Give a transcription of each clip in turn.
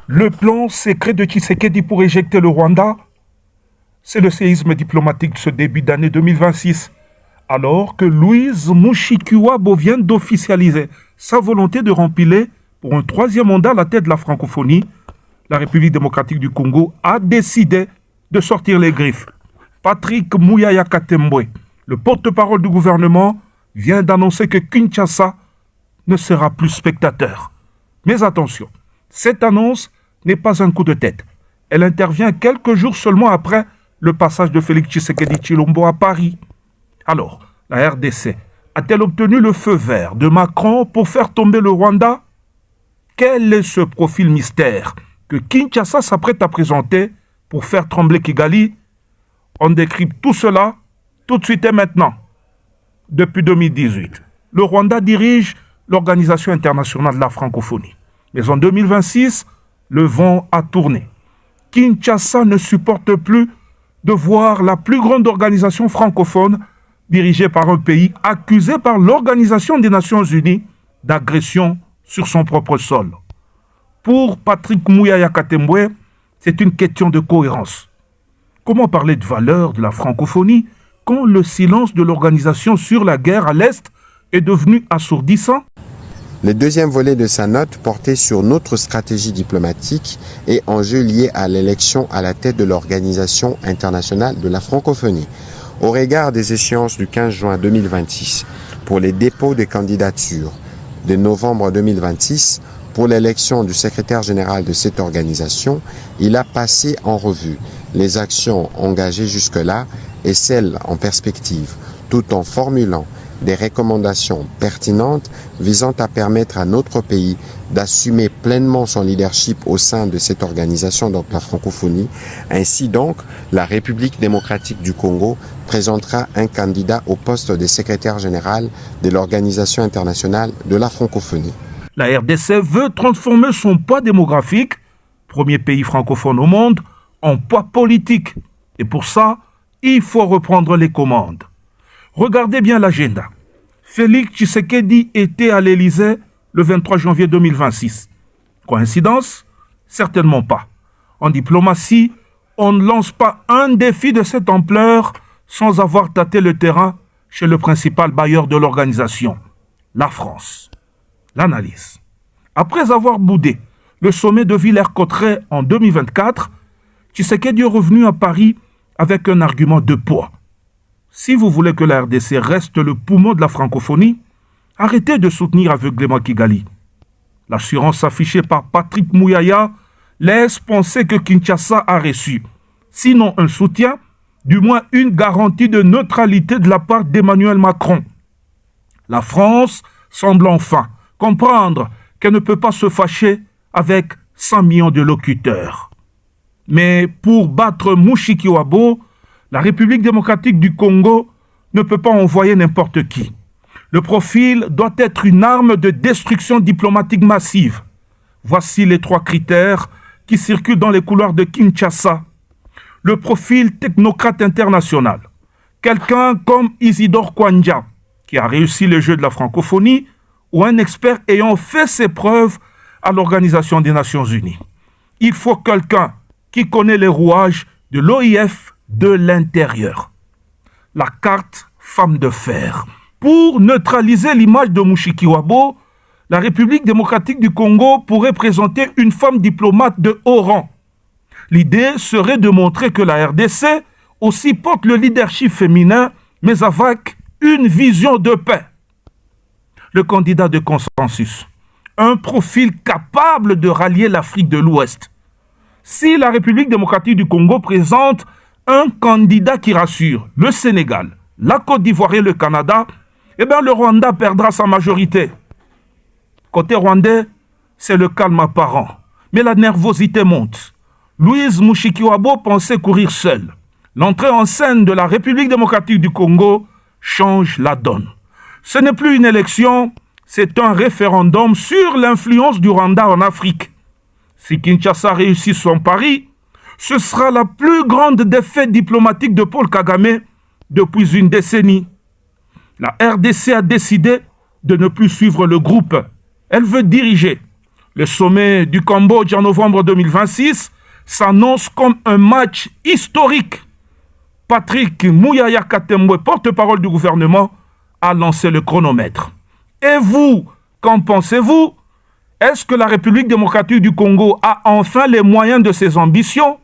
Le plan secret de Tshisekedi pour éjecter le Rwanda, c'est le séisme diplomatique de ce début d'année 2026, alors que Louise Mushikiwabo vient d'officialiser sa volonté de rempiler pour un troisième mandat à la tête de la francophonie. La République démocratique du Congo a décidé de sortir les griffes. Patrick Muyaya Katembwe, le porte-parole du gouvernement, vient d'annoncer que Kinshasa ne sera plus spectateur. Mais attention, cette annonce n'est pas un coup de tête. Elle intervient quelques jours seulement après le passage de Félix Tshisekedi Tshilombo à Paris. Alors, la RDC a-t-elle obtenu le feu vert de Macron pour faire tomber le Rwanda? Quel est ce profil mystère que Kinshasa s'apprête à présenter pour faire trembler Kigali? On décrypte tout cela tout de suite et maintenant. Depuis 2018, le Rwanda dirige l'Organisation internationale de la francophonie. Mais en 2026, le vent a tourné. Kinshasa ne supporte plus de voir la plus grande organisation francophone dirigée par un pays accusé par l'Organisation des Nations Unies d'agression sur son propre sol. Pour Patrick Muyaya Katembwe, c'est une question de cohérence. Comment parler de valeur de la francophonie quand le silence de l'organisation sur la guerre à l'Est est devenu assourdissant? Le deuxième volet de sa note portait sur notre stratégie diplomatique et enjeux liés à l'élection à la tête de l'Organisation internationale de la francophonie. Au regard des échéances du 15 juin 2026 pour les dépôts de candidatures, de novembre 2026 pour l'élection du secrétaire général de cette organisation, il a passé en revue les actions engagées jusque-là et celles en perspective, tout en formulant des recommandations pertinentes visant à permettre à notre pays d'assumer pleinement son leadership au sein de cette organisation, donc la francophonie. Ainsi donc, la République démocratique du Congo présentera un candidat au poste de secrétaire général de l'Organisation internationale de la francophonie. La RDC veut transformer son poids démographique, premier pays francophone au monde, en poids politique. Et pour ça, il faut reprendre les commandes. Regardez bien l'agenda. Félix Tshisekedi était à l'Élysée le 23 janvier 2026. Coïncidence? Certainement pas. En diplomatie, on ne lance pas un défi de cette ampleur sans avoir tâté le terrain chez le principal bailleur de l'organisation, la France. L'analyse. Après avoir boudé le sommet de Villers-Cotterêts en 2024, Tshisekedi est revenu à Paris avec un argument de poids. Si vous voulez que la RDC reste le poumon de la francophonie, arrêtez de soutenir aveuglément Kigali. L'assurance affichée par Patrick Muyaya laisse penser que Kinshasa a reçu, sinon un soutien, du moins une garantie de neutralité de la part d'Emmanuel Macron. La France semble enfin comprendre qu'elle ne peut pas se fâcher avec 100 millions de locuteurs. Mais pour battre Mushikiwabo, la République démocratique du Congo ne peut pas envoyer n'importe qui. Le profil doit être une arme de destruction diplomatique massive. Voici les 3 critères qui circulent dans les couloirs de Kinshasa. Le profil technocrate international. Quelqu'un comme Isidore Kwanja, qui a réussi le jeu de la francophonie, ou un expert ayant fait ses preuves à l'Organisation des Nations Unies. Il faut quelqu'un qui connaît les rouages de l'OIF de l'intérieur. La carte femme de fer. Pour neutraliser l'image de Mushikiwabo, la République démocratique du Congo pourrait présenter une femme diplomate de haut rang. L'idée serait de montrer que la RDC aussi porte le leadership féminin, mais avec une vision de paix. Le candidat de consensus. Un profil capable de rallier l'Afrique de l'Ouest. Si la République démocratique du Congo présente un candidat qui rassure le Sénégal, la Côte d'Ivoire et le Canada, eh bien le Rwanda perdra sa majorité. Côté rwandais, c'est le calme apparent, mais la nervosité monte. Louise Mushikiwabo pensait courir seule. L'entrée en scène de la République démocratique du Congo change la donne. Ce n'est plus une élection, c'est un référendum sur l'influence du Rwanda en Afrique. Si Kinshasa réussit son pari, ce sera la plus grande défaite diplomatique de Paul Kagame depuis une décennie. La RDC a décidé de ne plus suivre le groupe. Elle veut diriger. Le sommet du Cambodge en novembre 2026 s'annonce comme un match historique. Patrick Mouyaya Katembwe, porte-parole du gouvernement, a lancé le chronomètre. Et vous, qu'en pensez-vous? Est-ce que la République démocratique du Congo a enfin les moyens de ses ambitions?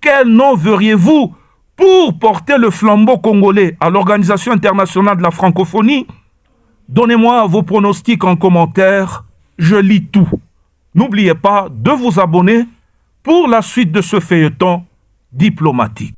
Quel nom verriez-vous pour porter le flambeau congolais à l'Organisation internationale de la francophonie? Donnez-moi vos pronostics en commentaire, je lis tout. N'oubliez pas de vous abonner pour la suite de ce feuilleton diplomatique.